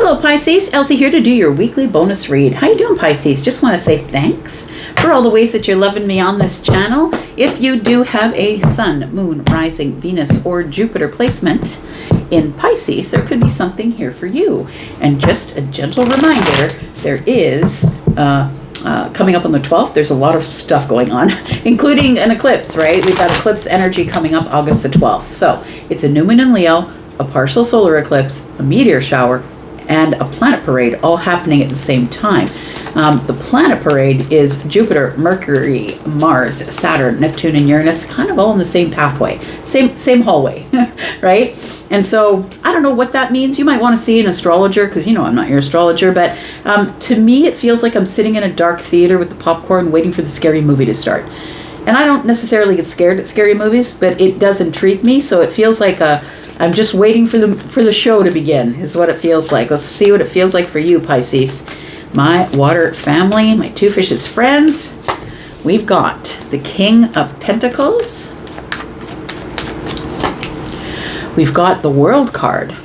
Hello Pisces, Elsie here to do your weekly bonus read. How you doing Pisces? Just want to say thanks for all the ways that you're loving me on this channel. If you do have a sun, moon, rising, Venus, or Jupiter placement in Pisces, there could be something here for you. And just a gentle reminder, there is coming up on the 12th, there's a lot of stuff going on, including an eclipse, right? We've got eclipse energy coming up August the 12th. So it's a new moon in Leo, a partial solar eclipse, a meteor shower, and a planet parade all happening at the same time. The planet parade is Jupiter, Mercury, Mars, Saturn, Neptune, and Uranus, kind of all in the same pathway, same hallway, right? And so I don't know what that means. You might want to see an astrologer, because you know I'm not your astrologer, but to me it feels like I'm sitting in a dark theater with the popcorn waiting for the scary movie to start. And I don't necessarily get scared at scary movies, but it does intrigue me, so it feels like I'm just waiting for the show to begin, is what it feels like. Let's see what it feels like for you, Pisces. My water family, my two fishes friends. We've got the King of Pentacles. We've got the World card.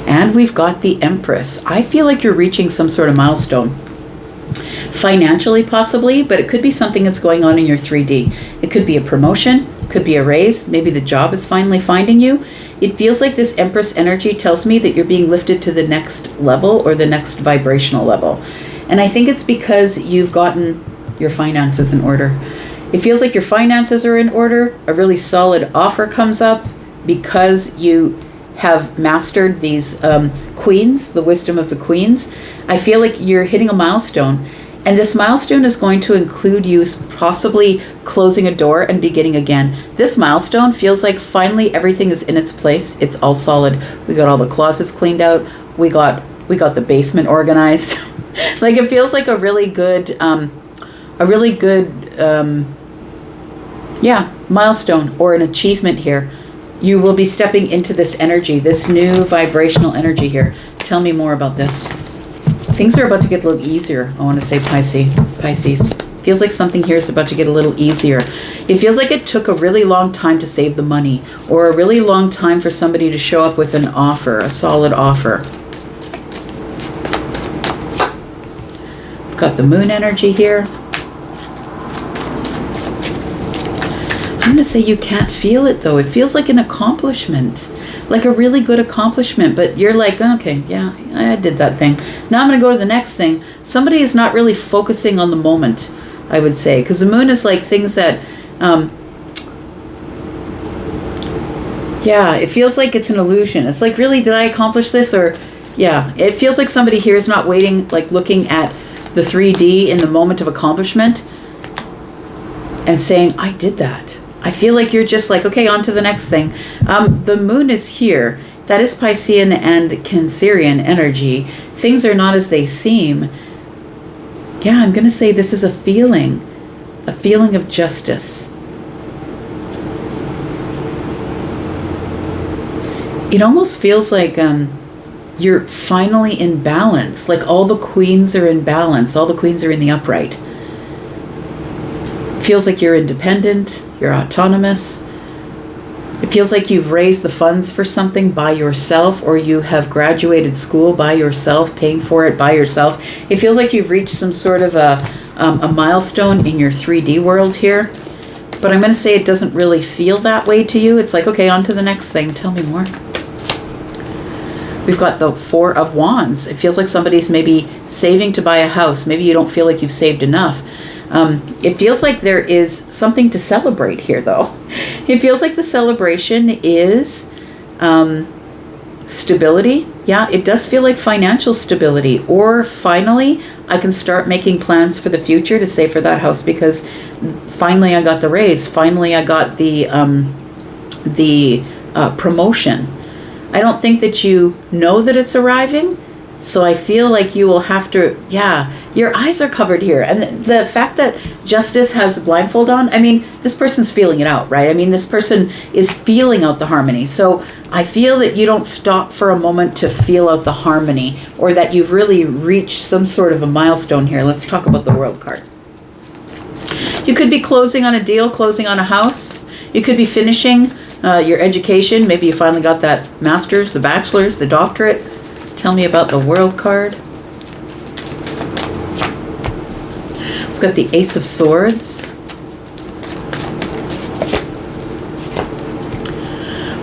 And we've got the Empress. I feel like you're reaching some sort of milestone. Financially, possibly, but it could be something that's going on in your 3D. It could be a promotion, could be a raise, maybe the job is finally finding you. It feels like this Empress energy tells me that you're being lifted to the next level or the next vibrational level. And I think it's because you've gotten your finances in order. It feels like your finances are in order, a really solid offer comes up because you have mastered these queens, the wisdom of the queens. I feel like you're hitting a milestone. And this milestone is going to include you possibly closing a door and beginning again. This milestone feels like finally everything is in its place. It's all solid. We got all the closets cleaned out. We got the basement organized. Like it feels like a really good milestone or an achievement here. You will be stepping into this energy, this new vibrational energy here. Tell me more about this. Things are about to get a little easier, I want to say, Pisces. Feels like something here is about to get a little easier. It feels like it took a really long time to save the money, or a really long time for somebody to show up with an offer, a solid offer. We've got the moon energy here. I'm going to say you can't feel it, though. It feels like an accomplishment. Like a really good accomplishment, but you're like, okay, yeah, I did that thing. Now I'm going to go to the next thing. Somebody is not really focusing on the moment, I would say, because the moon is like things that, it feels like it's an illusion. It's like, really, did I accomplish this? Or, yeah, it feels like somebody here is not waiting, like looking at the 3D in the moment of accomplishment and saying, I did that. I feel like you're just like, okay, on to the next thing. The moon is here. That is Piscean and Cancerian energy. Things are not as they seem. Yeah, I'm going to say this is a feeling of justice. It almost feels like you're finally in balance. Like all the queens are in balance. All the queens are in the upright. Feels like you're independent, you're autonomous. It feels like you've raised the funds for something by yourself, or you have graduated school by yourself, paying for it by yourself. It feels like you've reached some sort of a milestone in your 3D world here. But I'm going to say it doesn't really feel that way to you. It's like, okay, on to the next thing. Tell me more. We've got the Four of Wands. It feels like somebody's maybe saving to buy a house. Maybe you don't feel like you've saved enough. It feels like there is something to celebrate here, though. It feels like the celebration is stability. Yeah, it does feel like financial stability. Or finally, I can start making plans for the future to save for that house because finally I got the raise. Finally, I got the promotion. I don't think that you know that it's arriving. So I feel like you will have to, your eyes are covered here. And the fact that Justice has a blindfold on, I mean, this person's feeling it out, right? I mean, this person is feeling out the harmony. So I feel that you don't stop for a moment to feel out the harmony, or that you've really reached some sort of a milestone here. Let's talk about the World card. You could be closing on a deal, closing on a house. You could be finishing Your education, maybe you finally got that master's, the bachelor's, the doctorate. Tell me about the World card. We've got the Ace of Swords.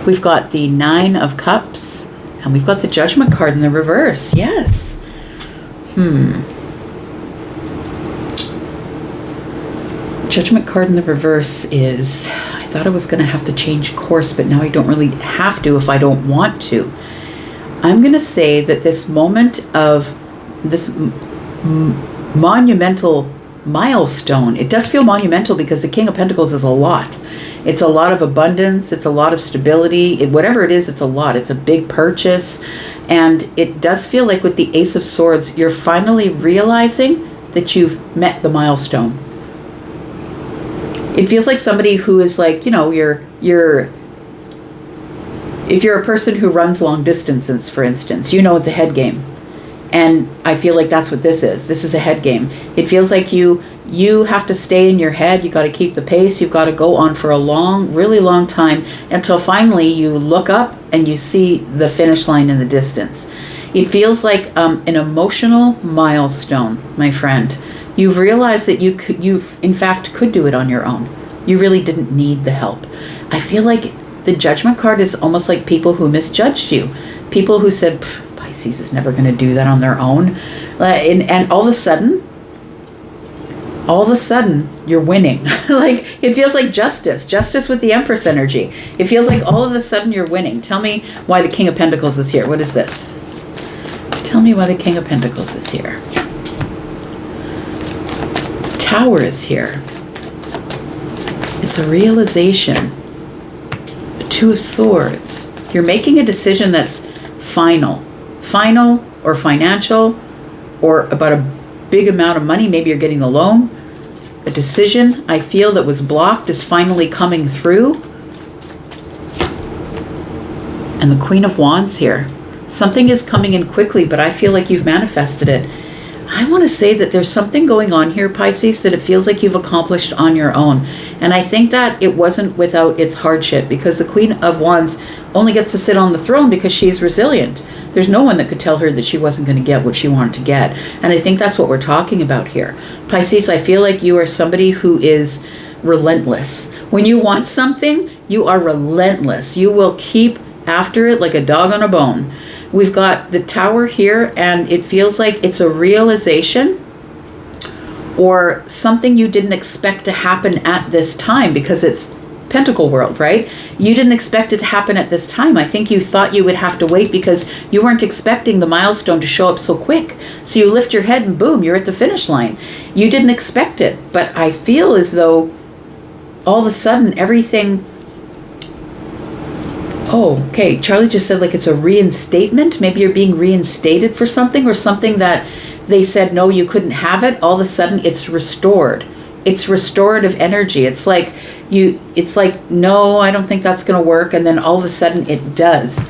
We've got the Nine of Cups. And we've got the Judgment card in the reverse. Yes. Judgment card in the reverse is, I thought I was going to have to change course, but now I don't really have to if I don't want to. I'm going to say that this moment of this monumental milestone, it does feel monumental because the King of Pentacles is a lot. It's a lot of abundance. It's a lot of stability. Whatever it is, it's a lot. It's a big purchase. And it does feel like with the Ace of Swords, you're finally realizing that you've met the milestone. It feels like somebody who is like, if you're a person who runs long distances, for instance, it's a head game. And I feel like that's what this is. This is a head game. It feels like you have to stay in your head. You got to keep the pace. You've got to go on for a long, really long time until finally you look up and you see the finish line in the distance. It feels like an emotional milestone, my friend. You've realized that you in fact could do it on your own. You really didn't need the help. I feel like the Judgment card is almost like people who misjudged you. People who said, Pisces is never going to do that on their own. And all of a sudden, you're winning. Like, it feels like justice with the Empress energy. It feels like all of a sudden you're winning. Tell me why the King of Pentacles is here. What is this? Tell me why the King of Pentacles is here. Tower is here. It's a realization. The Two of Swords. You're making a decision that's final or financial, or about a big amount of money. Maybe you're getting a loan. A decision I feel that was blocked is finally coming through. And the Queen of Wands here. Something is coming in quickly, but I feel like you've manifested it. I want to say that there's something going on here, Pisces, that it feels like you've accomplished on your own. And I think that it wasn't without its hardship, because the Queen of Wands only gets to sit on the throne because she's resilient. There's no one that could tell her that she wasn't going to get what she wanted to get. And I think that's what we're talking about here. Pisces, I feel like you are somebody who is relentless. When you want something, you are relentless. You will keep after it like a dog on a bone. We've got the Tower here, and it feels like it's a realization or something you didn't expect to happen at this time, because it's Pentacle world, right? You didn't expect it to happen at this time. I think you thought you would have to wait because you weren't expecting the milestone to show up so quick. So you lift your head and boom, you're at the finish line. You didn't expect it, but I feel as though all of a sudden everything... Oh, okay. Charlie just said like it's a reinstatement. Maybe you're being reinstated for something, or something that they said, no, you couldn't have it. All of a sudden it's restored. It's restorative energy. It's like no, I don't think that's going to work. And then all of a sudden it does,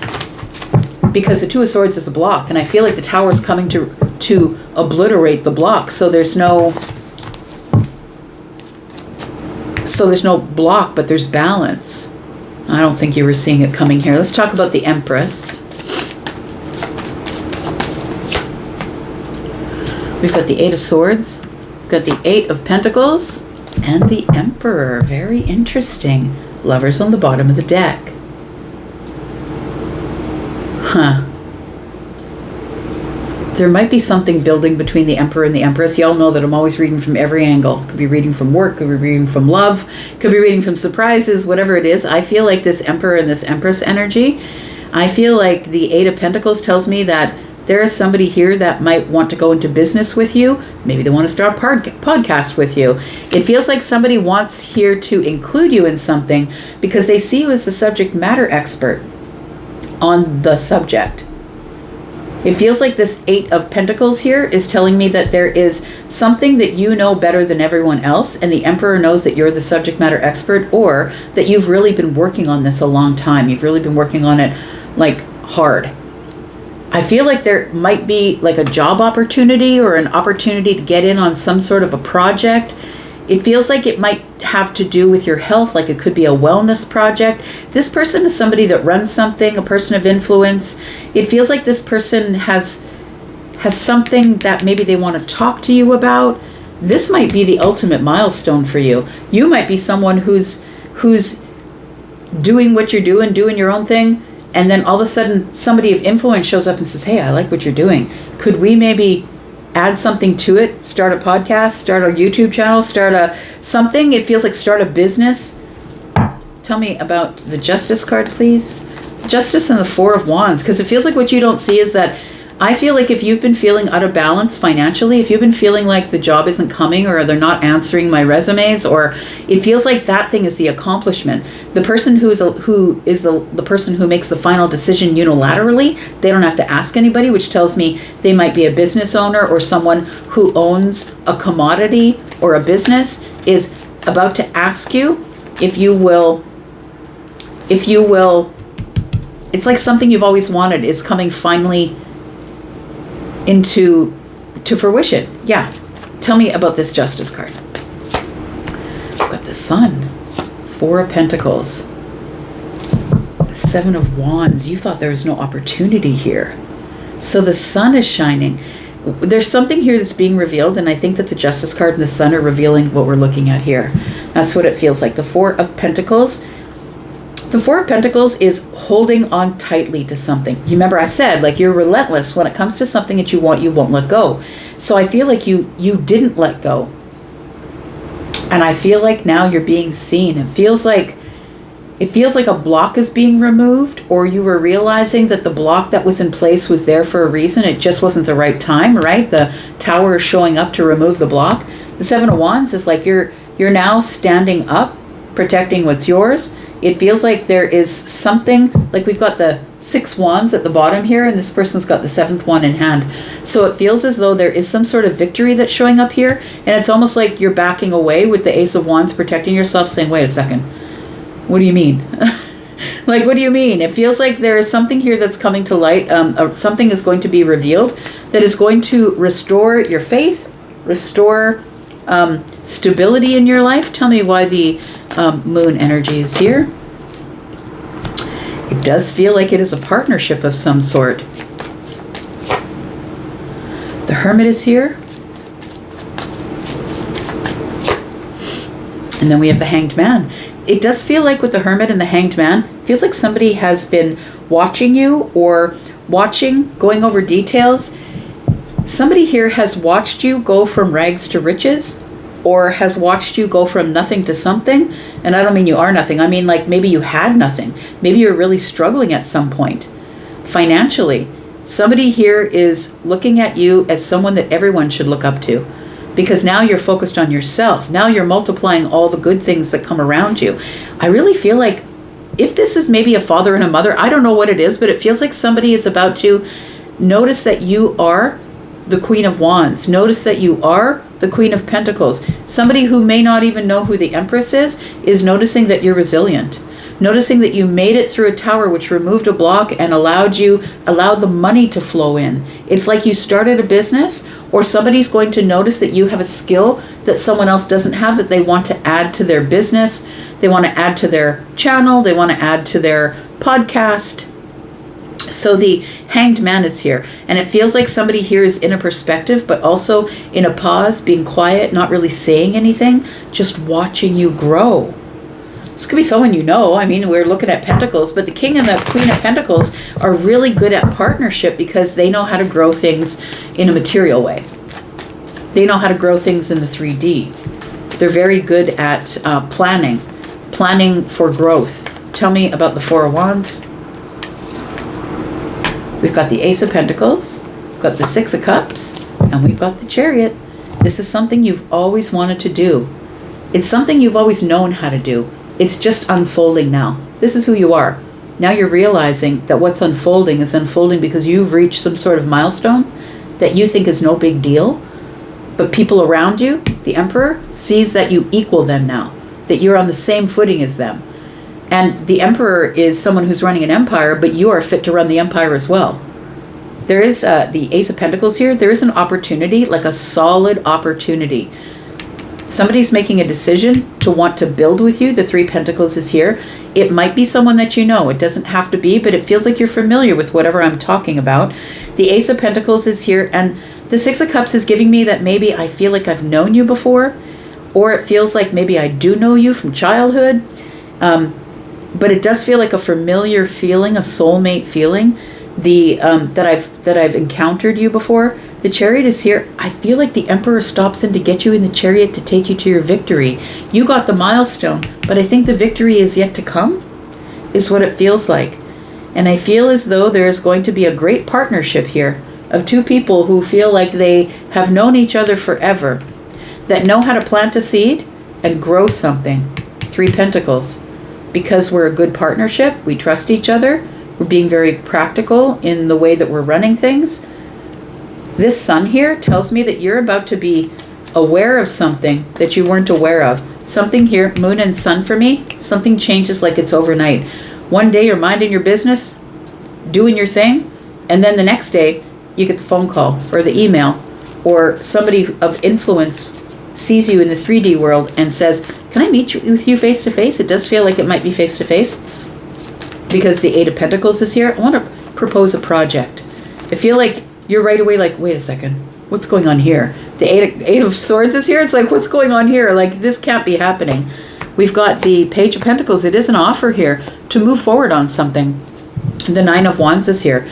because the Two of Swords is a block. And I feel like the Tower is coming to obliterate the block. So there's no block, but there's balance. I don't think you were seeing it coming here. Let's talk about the Empress. We've got the Eight of Swords. We've got the Eight of Pentacles. And the Emperor. Very interesting. Lovers on the bottom of the deck. Huh. There might be something building between the Emperor and the Empress. Y'all know that I'm always reading from every angle. Could be reading from work, could be reading from love, could be reading from surprises, whatever it is. I feel like this Emperor and this Empress energy, I feel like the Eight of Pentacles tells me that there is somebody here that might want to go into business with you. Maybe they want to start a podcast with you. It feels like somebody wants here to include you in something because they see you as the subject matter expert on the subject. It feels like this Eight of Pentacles here is telling me that there is something that you know better than everyone else, and the Emperor knows that you're the subject matter expert, or that you've really been working on this a long time. You've really been working on it like hard. I feel like there might be like a job opportunity or an opportunity to get in on some sort of a project. It feels like it might have to do with your health, like it could be a wellness project. This person is somebody that runs something, a person of influence. It feels like this person has something that maybe they want to talk to you about. This might be the ultimate milestone for you. You might be someone who's doing what you're doing your own thing, and then all of a sudden somebody of influence shows up and says, hey, I like what you're doing. Could we maybe add something to it? Start a podcast, start a YouTube channel, start something. It feels like start a business. Tell me about the Justice card, please. Justice and the Four of Wands, because it feels like what you don't see is that I feel like if you've been feeling out of balance financially, if you've been feeling like the job isn't coming or they're not answering my resumes, or it feels like that thing is the accomplishment. The person who is the person who makes the final decision unilaterally, they don't have to ask anybody, which tells me they might be a business owner or someone who owns a commodity or a business is about to ask you if you will, it's like something you've always wanted is coming finally into fruition. Yeah. Tell me about this Justice card. We've got the Sun, Four of Pentacles, Seven of Wands. You thought there was no opportunity here. So the Sun is shining. There's something here that's being revealed, and I think that the Justice card and the Sun are revealing what we're looking at here. That's what it feels like. The Four of Pentacles. The Four of Pentacles is holding on tightly to something. You remember I said, like, you're relentless. When it comes to something that you want, you won't let go. So I feel like you didn't let go. And I feel like now you're being seen. It feels like a block is being removed, or you were realizing that the block that was in place was there for a reason. It just wasn't the right time, right? The Tower is showing up to remove the block. The Seven of Wands is like you're now standing up, protecting what's yours. It feels like there is something, like we've got the Six Wands at the bottom here, and this person's got the seventh one in hand. So it feels as though there is some sort of victory that's showing up here, and it's almost like you're backing away with the Ace of Wands, protecting yourself, saying, wait a second, what do you mean? Like, what do you mean? It feels like there is something here that's coming to light. Something is going to be revealed that is going to restore your faith, restore stability in your life. Tell me why the Moon energy is here. It does feel like it is a partnership of some sort. The Hermit is here. And then we have the Hanged Man. It does feel like with the Hermit and the Hanged Man, it feels like somebody has been watching you or going over details. Somebody here has watched you go from rags to riches, or has watched you go from nothing to something. And I don't mean you are nothing. I mean, like, maybe you had nothing. Maybe you're really struggling at some point financially. Somebody here is looking at you as someone that everyone should look up to, because now you're focused on yourself. Now you're multiplying all the good things that come around you. I really feel like if this is maybe a father and a mother, I don't know what it is, but it feels like somebody is about to notice that you are the Queen of Wands. Notice that you are the Queen of Pentacles. Somebody who may not even know who the Empress is noticing that you're resilient. Noticing that you made it through a tower which removed a block and allowed the money to flow in. It's like you started a business, or somebody's going to notice that you have a skill that someone else doesn't have, that they want to add to their business. They want to add to their channel. They want to add to their podcast. So the Hanged Man is here, and it feels like somebody here is in a perspective, but also in a pause, being quiet, not really saying anything, just watching you grow. This could be someone you know. I mean, we're looking at Pentacles, but the King and the Queen of Pentacles are really good at partnership because they know how to grow things in a material way. They know how to grow things in the 3D. They're very good at planning for growth. Tell me about the Four of Wands. We've got the Ace of Pentacles, we've got the Six of Cups, and we've got the Chariot. This is something you've always wanted to do. It's something you've always known how to do. It's just unfolding now. This is who you are. Now you're realizing that what's unfolding is unfolding because you've reached some sort of milestone that you think is no big deal. But people around you, the Emperor, sees that you equal them now, that you're on the same footing as them. And the Emperor is someone who's running an empire, but you are fit to run the empire as well. There is the Ace of Pentacles here. There is an opportunity, like a solid opportunity. Somebody's making a decision to want to build with you. The Three Pentacles is here. It might be someone that you know. It doesn't have to be, but it feels like you're familiar with whatever I'm talking about. The Ace of Pentacles is here, and the Six of Cups is giving me that maybe I feel like I've known you before, or it feels like maybe I do know you from childhood. But it does feel like a familiar feeling, a soulmate feeling, that I've encountered you before. The Chariot is here. I feel like the Emperor stops in to get you in the Chariot to take you to your victory. You got the milestone, but I think the victory is yet to come, is what it feels like. And I feel as though there's going to be a great partnership here of two people who feel like they have known each other forever, that know how to plant a seed and grow something. Three Pentacles. Because we're a good partnership, we trust each other, we're being very practical in the way that we're running things. This Sun here tells me that you're about to be aware of something that you weren't aware of. Something here, Moon and Sun for me, something changes like it's overnight. One day you're minding your business, doing your thing, and then the next day you get the phone call or the email, or somebody of influence sees you in the 3D world and says, can I meet with you face to face? It does feel like it might be face to face because the Eight of Pentacles is here. I want to propose a project. I feel like you're right away like, wait a second, what's going on here? The Eight of Swords is here. It's like, what's going on here? Like, this can't be happening. We've got the Page of Pentacles. It is an offer here to move forward on something. The Nine of Wands is here.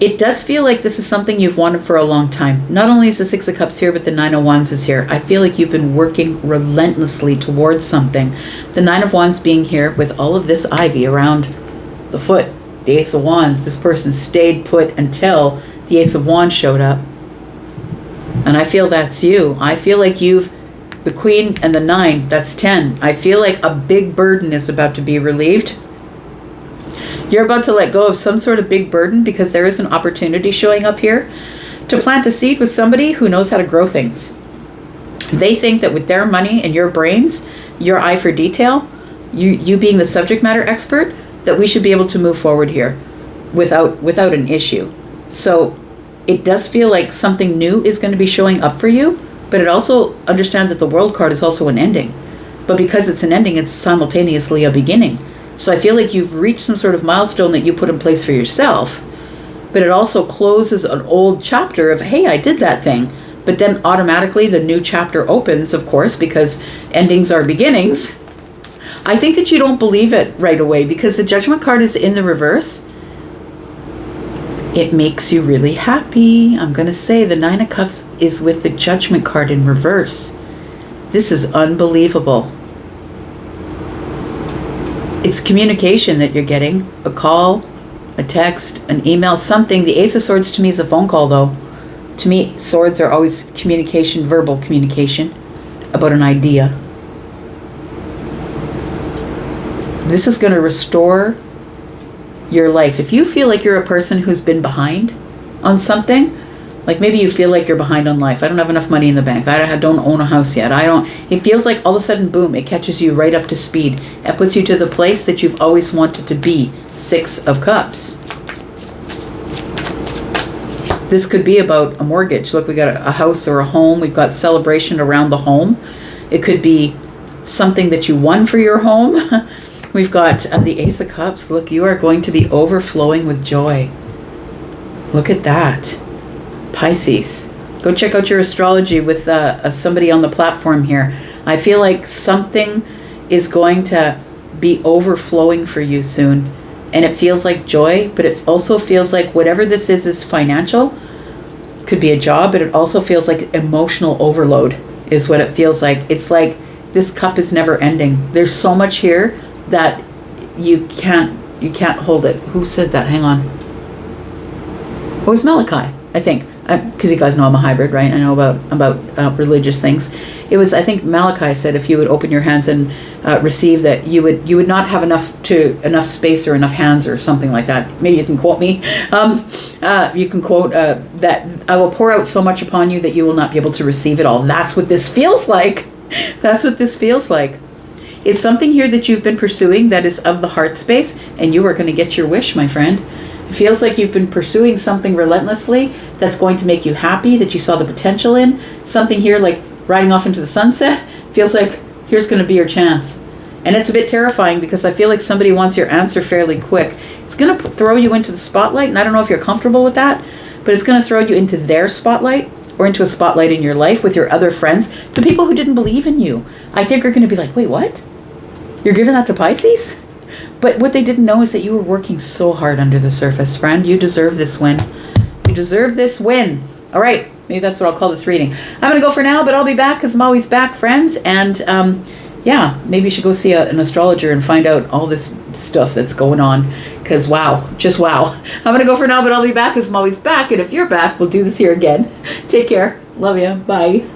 It does feel like this is something you've wanted for a long time. Not only is the Six of Cups here, but the Nine of Wands is here. I feel like you've been working relentlessly towards something. The Nine of Wands being here with all of this ivy around the foot. The Ace of Wands. This person stayed put until the Ace of Wands showed up. And I feel that's you. I feel like the Queen and the Nine, that's 10. I feel like a big burden is about to be relieved. You're about to let go of some sort of big burden because there is an opportunity showing up here to plant a seed with somebody who knows how to grow things. They think that with their money and your brains, your eye for detail, you being the subject matter expert, that we should be able to move forward here without an issue. So it does feel like something new is going to be showing up for you, but it also understands that the World card is also an ending. But because it's an ending, it's simultaneously a beginning. So I feel like you've reached some sort of milestone that you put in place for yourself, but it also closes an old chapter of, hey, I did that thing. But then automatically the new chapter opens, of course, because endings are beginnings. I think that you don't believe it right away because the Judgment card is in the reverse. It makes you really happy. I'm going to say the Nine of Cups is with the Judgment card in reverse. This is unbelievable. It's communication that you're getting. A call, a text, an email, something. The Ace of Swords to me is a phone call, though. To me, swords are always communication, verbal communication about an idea. This is going to restore your life. If you feel like you're a person who's been behind on something, like maybe you feel like you're behind on life. I don't have enough money in the bank. I don't own a house yet. It feels like all of a sudden, boom, it catches you right up to speed. It puts you to the place that you've always wanted to be. Six of Cups. This could be about a mortgage. Look, we got a house or a home. We've got celebration around the home. It could be something that you won for your home. We've got the Ace of Cups. Look, you are going to be overflowing with joy. Look at that. Pisces. Go check out your astrology with somebody on the platform here. I feel like something is going to be overflowing for you soon. And it feels like joy, but it also feels like whatever this is financial. Could be a job, but it also feels like emotional overload is what it feels like. It's like this cup is never ending. There's so much here that you can't hold it. Who said that? Hang on. It was Malachi, I think. Because you guys know I'm a hybrid, right? I know about religious things. It was, I think Malachi said, if you would open your hands and receive that, you would not have enough space or enough hands or something like that. Maybe you can quote me. You can quote that I will pour out so much upon you that you will not be able to receive it all. That's what this feels like. That's what this feels like. It's something here that you've been pursuing that is of the heart space, and you are going to get your wish, my friend. It feels like you've been pursuing something relentlessly that's going to make you happy, that you saw the potential in. Something here like riding off into the sunset, feels like here's going to be your chance. And it's a bit terrifying because I feel like somebody wants your answer fairly quick. It's going to throw you into the spotlight, and I don't know if you're comfortable with that, but it's going to throw you into their spotlight or into a spotlight in your life with your other friends, the people who didn't believe in you. I think are going to be like, wait, what? You're giving that to Pisces? But what they didn't know is that you were working so hard under the surface, friend. You deserve this win. You deserve this win. All right. Maybe that's what I'll call this reading. I'm going to go for now, but I'll be back because I'm always back, friends. And yeah, maybe you should go see an astrologer and find out all this stuff that's going on. Because wow, just wow. I'm going to go for now, but I'll be back because I'm always back. And if you're back, we'll do this here again. Take care. Love you. Bye.